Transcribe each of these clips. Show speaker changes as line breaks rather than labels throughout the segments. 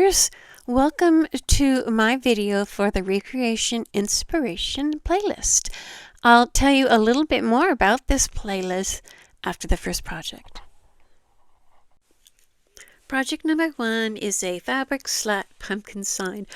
creators, welcome to my video for the Recreation Inspiration playlist. I'll tell you a little bit more about this playlist after the first project. Project number 1 is a fabric slat pumpkin sign.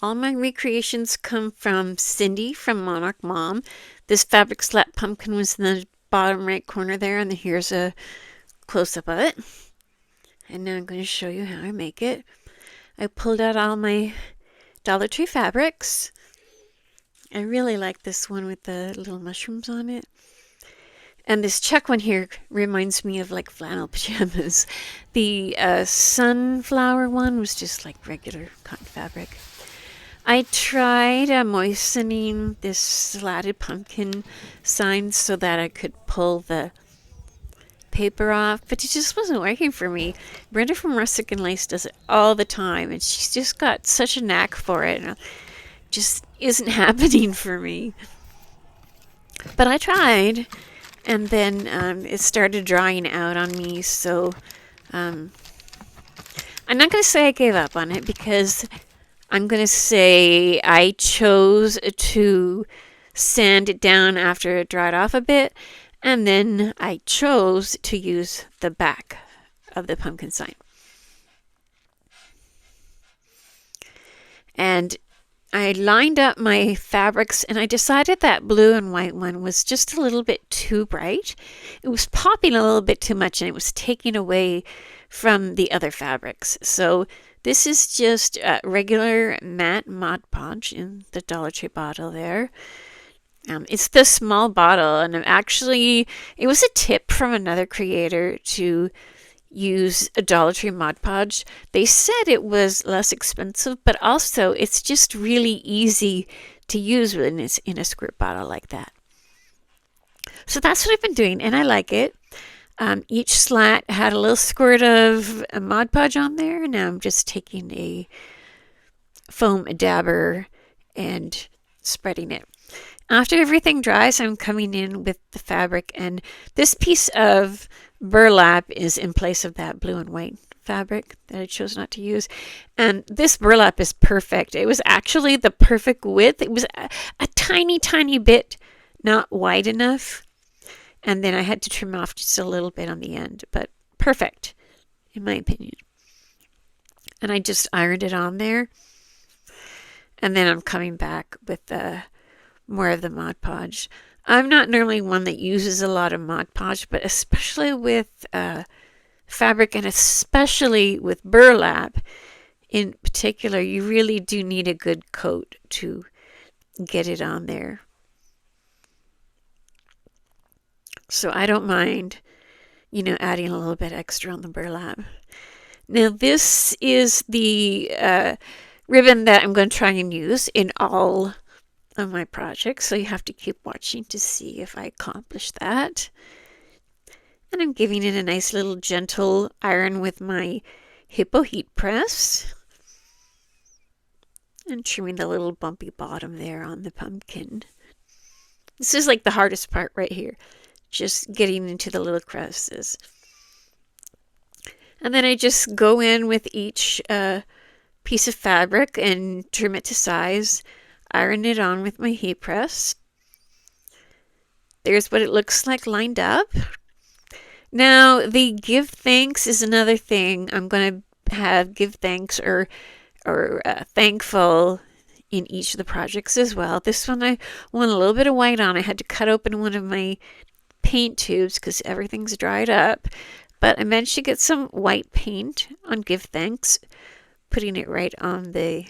All my recreations come from Cindy from Monarch Mom. This fabric slat pumpkin was in the bottom right corner there, and here's a close-up of it. And now I'm going to show you how I make it. I pulled out all my Dollar Tree fabrics. I really like this one with the little mushrooms on it. And this check one here reminds me of like flannel pajamas. The sunflower one was just like regular cotton fabric. I tried moistening this slatted pumpkin sign so that I could pull the paper off, but it just wasn't working for me. Brenda from Rustic and Lace does it all the time, and she's just got such a knack for it. And it just isn't happening for me. But I tried, and then it started drying out on me, so I'm not going to say I gave up on it, because I'm going to say I chose to sand it down after it dried off a bit, and then I chose to use the back of the pumpkin sign. And I lined up my fabrics, and I decided that blue and white one was just a little bit too bright. It was popping a little bit too much, and it was taking away from the other fabrics. So this is just regular matte Mod Podge in the Dollar Tree bottle there. It's the small bottle, and actually it was a tip from another creator to use a Dollar Tree Mod Podge. They said it was less expensive, but also it's just really easy to use when it's in a squirt bottle like that. So that's what I've been doing, and I like it. Each slat had a little squirt of a Mod Podge on there, and now I'm just taking a foam dabber and spreading it. After everything dries, I'm coming in with the fabric, and this piece of burlap is in place of that blue and white fabric that I chose not to use. And this burlap is perfect. It was actually the perfect width. It was a tiny, tiny bit not wide enough. And then I had to trim off just a little bit on the end, but perfect, in my opinion. And I just ironed it on there. And then I'm coming back with more of the Mod Podge. I'm not normally one that uses a lot of Mod Podge, but especially with fabric, and especially with burlap in particular, you really do need a good coat to get it on there. So I don't mind, adding a little bit extra on the burlap. Now this is the ribbon that I'm going to try and use in all of my projects, so you have to keep watching to see if I accomplish that. And I'm giving it a nice little gentle iron with my Hippo heat press and trimming the little bumpy bottom there on the pumpkin. This is like the hardest part right here, just getting into the little crevices. And then I just go in with each piece of fabric and trim it to size. Iron it on with my heat press. There's what it looks like lined up. Now, the give thanks is another thing. I'm going to have give thanks or thankful in each of the projects as well. This one I want a little bit of white on. I had to cut open one of my paint tubes because everything's dried up. But I managed to get some white paint on give thanks, putting it right on the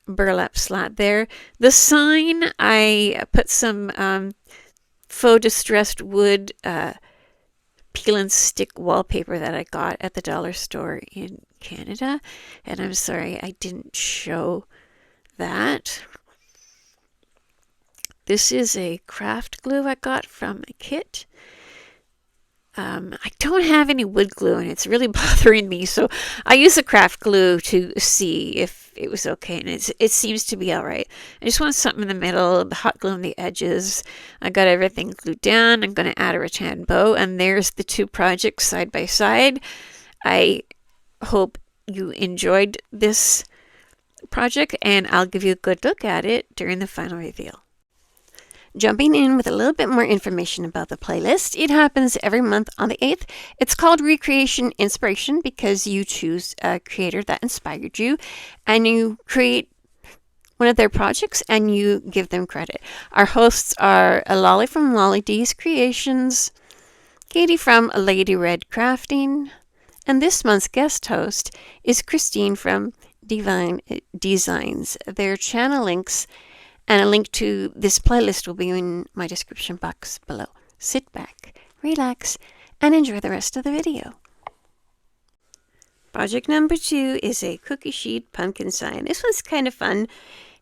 burlap slat there. The sign, I put some faux distressed wood peel and stick wallpaper that I got at the dollar store in Canada, and I'm sorry I didn't show that. This is a craft glue I got from a kit. I don't have any wood glue, and it's really bothering me, so I use the craft glue to see if it was okay, and it seems to be all right. I just want something in the middle, the hot glue on the edges. I got everything glued down. I'm going to add a rattan bow, and there's the two projects side by side. I hope you enjoyed this project, and I'll give you a good look at it during the final reveal. Jumping in with a little bit more information about the playlist. It happens every month on the 8th. It's called Recreation Inspiration because you choose a creator that inspired you and you create one of their projects and you give them credit. Our hosts are Loli from Loli D's Creations, Katie from Lady Red Crafting, and this month's guest host is Christine from Divine Designs. Their channel links and a link to this playlist will be in my description box below. Sit back, relax, and enjoy the rest of the video. Project number 2 is a cookie sheet pumpkin sign. This one's kind of fun.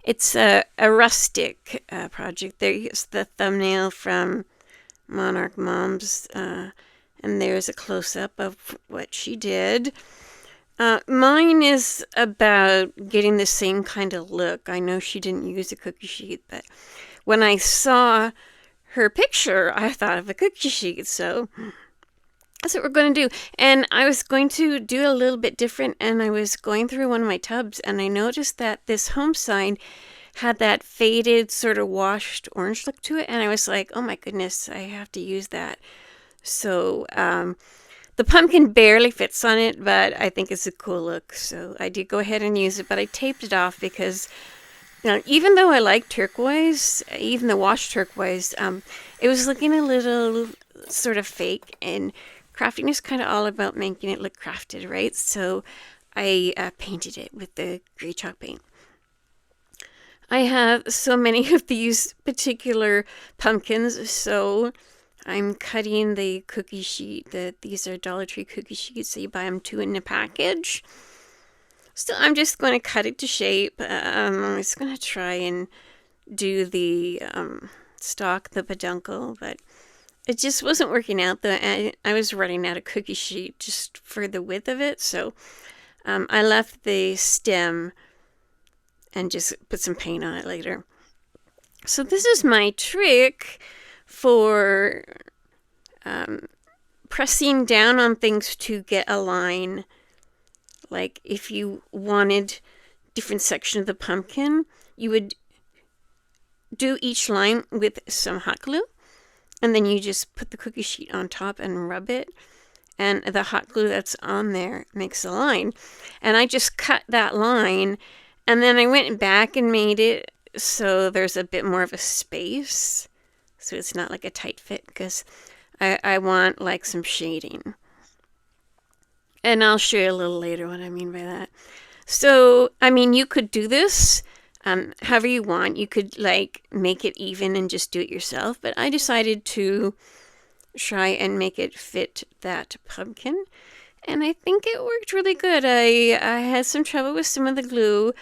It's a rustic project. There's the thumbnail from Monarch Moms, and there's a close-up of what she did. Mine is about getting the same kind of look. I know she didn't use a cookie sheet, but when I saw her picture, I thought of a cookie sheet. So that's what we're going to do. And I was going to do a little bit different, and I was going through one of my tubs, and I noticed that this home sign had that faded, sort of washed orange look to it, and I was like, oh my goodness, I have to use that. So, the pumpkin barely fits on it, but I think it's a cool look, so I did go ahead and use it, but I taped it off because, even though I like turquoise, even the washed turquoise, it was looking a little sort of fake, and crafting is kind of all about making it look crafted, right? So I painted it with the gray chalk paint. I have so many of these particular pumpkins, so I'm cutting the cookie sheet. These are Dollar Tree cookie sheets, so you buy them 2 in a package. So I'm just going to cut it to shape. I'm just going to try and do the stalk, the peduncle, but it just wasn't working out. I was running out of cookie sheet just for the width of it, so I left the stem and just put some paint on it later. So this is my trick for pressing down on things to get a line. Like if you wanted different section of the pumpkin, you would do each line with some hot glue, and then you just put the cookie sheet on top and rub it, and the hot glue that's on there makes a line. And I just cut that line, and then I went back and made it so there's a bit more of a space, so it's not like a tight fit, because I want like some shading. And I'll show you a little later what I mean by that. So, I mean, you could do this however you want. You could like make it even and just do it yourself, but I decided to try and make it fit that pumpkin, and I think it worked really good. I had some trouble with some of the glue.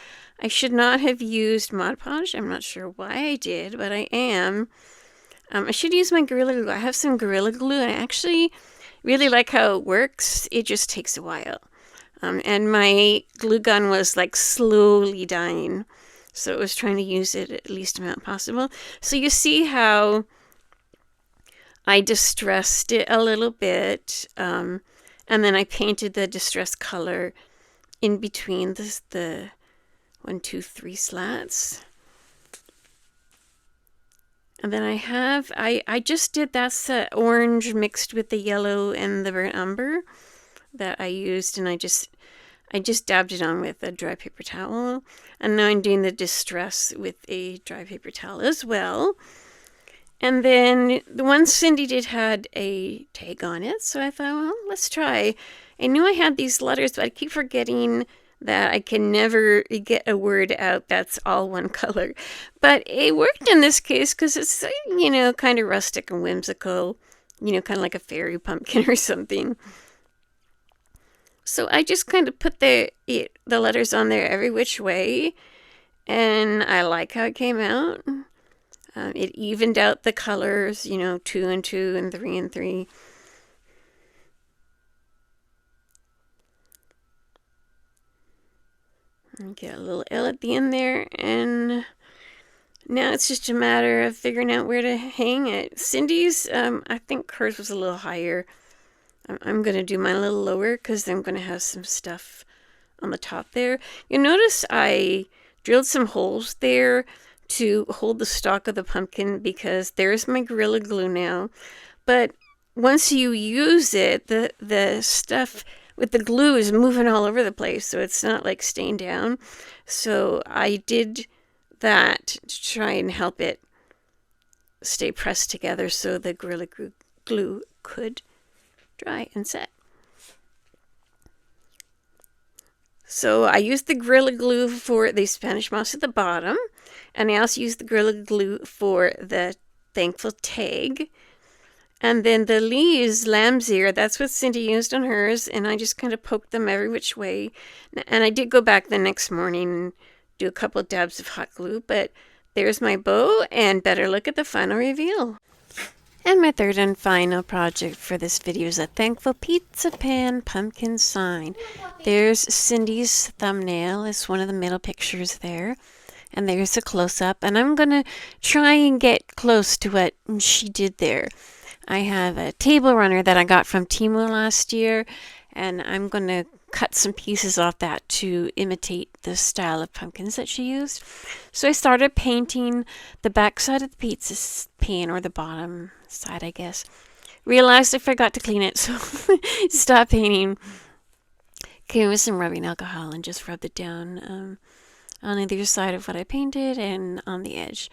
I should not have used Mod Podge. I'm not sure why I did, but I am. I should use my Gorilla Glue. I have some Gorilla Glue, and I actually really like how it works. It just takes a while. And my glue gun was like slowly dying, so it was trying to use it at least amount possible. So you see how I distressed it a little bit, and then I painted the distressed color in between the 1, 2, 3 slats. And then I just did, that's the orange mixed with the yellow and the burnt umber that I used, and I just dabbed it on with a dry paper towel. And now I'm doing the distress with a dry paper towel as well. And then the one Cindy did had a tag on it, so I thought, well, let's try. I knew I had these letters, but I keep forgetting that I can never get a word out that's all one color. But it worked in this case because it's, kind of rustic and whimsical, kind of like a fairy pumpkin or something. So I just kind of put the letters on there every which way, and I like how it came out. It evened out the colors, 2 and 2 and 3 and 3. And get a little L at the end there, and now it's just a matter of figuring out where to hang it. Cindy's, I think hers was a little higher. I'm going to do mine a little lower because I'm going to have some stuff
on the top there. You notice I drilled some holes there to hold the stalk of the pumpkin because there's my Gorilla Glue now. But once you use it, the stuff with the glue is moving all over the place, so it's not like staying down. So I did that to try and help it stay pressed together so the Gorilla Glue could dry and set. So I used the Gorilla Glue for the Spanish moss at the bottom, and I also used the Gorilla Glue for the thankful tag. And then the leaves, lamb's ear, that's what Cindy used on hers, and I just kind of poked them every which way. And I did go back the next morning and do a couple of dabs of hot glue, but there's my bow, and better look at the final reveal. And my third and final project for this video is a thankful pizza pan pumpkin sign. There's Cindy's thumbnail. It's one of the middle pictures there. And there's a close-up, and I'm going to try and get close to what she did there. I have a table runner that I got from Temu last year, and I'm going to cut some pieces off that to imitate the style of pumpkins that she used. So I started painting the back side of the pizza pan, or the bottom side, I guess. Realized I forgot to clean it, so stopped painting. Came with some rubbing alcohol and just rubbed it down on either side of what I painted and on the edge.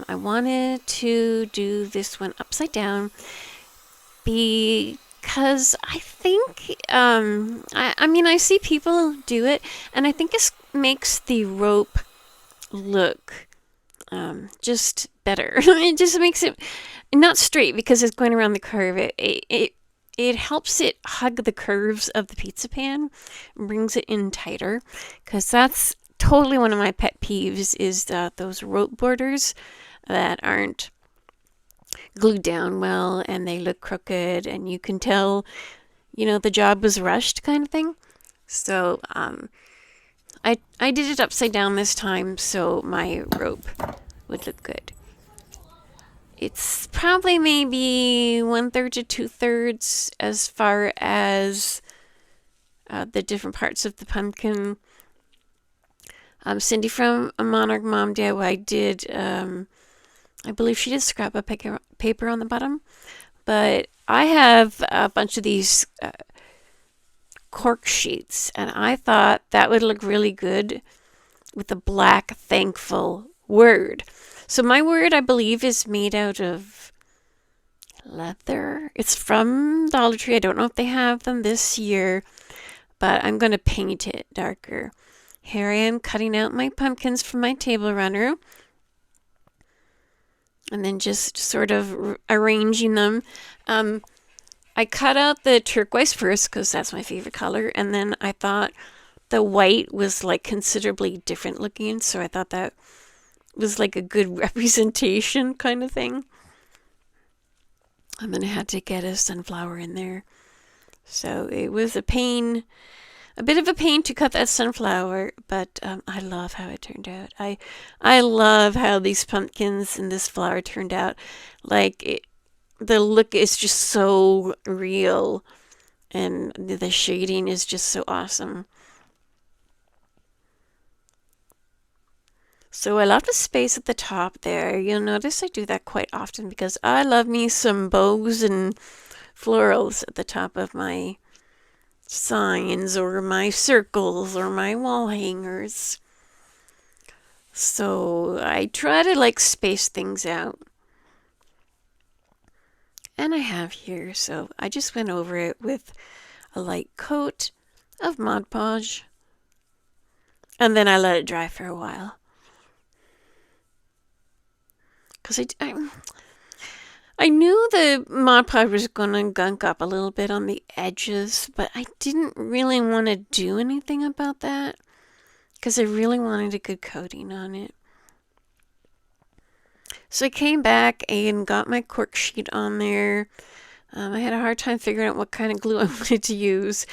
I wanted to do this one upside down because I think, I mean, I see people do it, and I think it makes the rope look just better. It just makes it not straight because it's going around the curve. It helps it hug the curves of the pizza pan, brings it in tighter, because that's totally one of my pet peeves is those rope borders that aren't glued down well and they look crooked and you can tell, you know, the job was rushed kind of thing. So I did it upside down this time so my rope would look good. It's probably maybe 1/3 to 2/3 as far as the different parts of the pumpkin. Cindy from Monarch Mom DIY did, I believe she did scrap up paper on the bottom, but I have a bunch of these cork sheets, and I thought that would look really good with a black thankful word. So my word, I believe, is made out of leather. It's from Dollar Tree. I don't know if they have them this year, but I'm going to paint it darker. Here I am cutting out my pumpkins from my table runner. And then just sort of arranging them. I cut out the turquoise first because that's my favorite color. And then I thought the white was like considerably different looking. So I thought that was like a good representation kind of thing. And then I had to get a sunflower in there. So it was a bit of a pain to cut that sunflower, but I love how it turned out. I love how these pumpkins and this flower turned out. Like, the look is just so real, and the shading is just so awesome. So I left a space at the top there. You'll notice I do that quite often because I love me some bows and florals at the top of my signs or my circles or my wall hangers. So I try to like space things out. And I have here, so I just went over it with a light coat of Mod Podge. And then I let it dry for a while. Because I knew the Mod Podge was going to gunk up a little bit on the edges, but I didn't really want to do anything about that because I really wanted a good coating on it. So I came back and got my cork sheet on there. I had a hard time figuring out what kind of glue I wanted to use,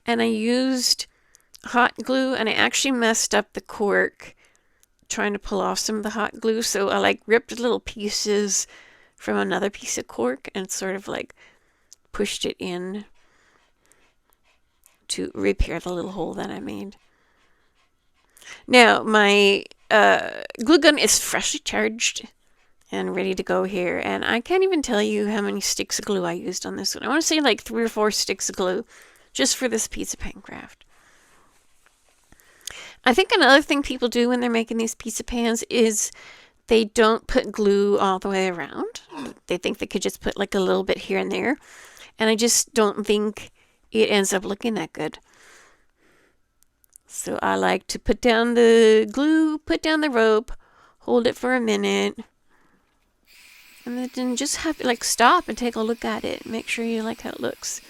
and I used hot glue, and I actually messed up the cork trying to pull off some of the hot glue, so I like ripped little pieces from another piece of cork and sort of like pushed it in
to repair the little hole that I made. Now, my glue gun is freshly charged and ready to go here. And I can't even tell you how many sticks of glue I used on this one. I want to say like 3 or 4 sticks of glue just for this piece of pan craft. I think another thing people do when they're making these pizza pans is they don't put glue all the way around. They think they could just put like a little bit here and there. And I just don't think it ends up looking that good. So I like to put down the glue, put down the rope, hold it for a minute, and then just have to like stop and take a look at it. Make sure you like how it looks.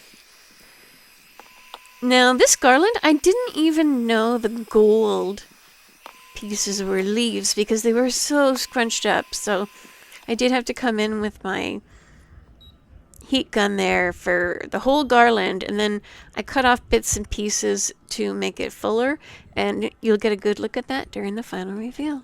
Now this garland, I didn't even know the gold pieces were leaves because they were so scrunched up. So I did have to come in with my heat gun there for the whole garland, and then I cut off bits and pieces to make it fuller, and you'll get a good look at that during the final reveal.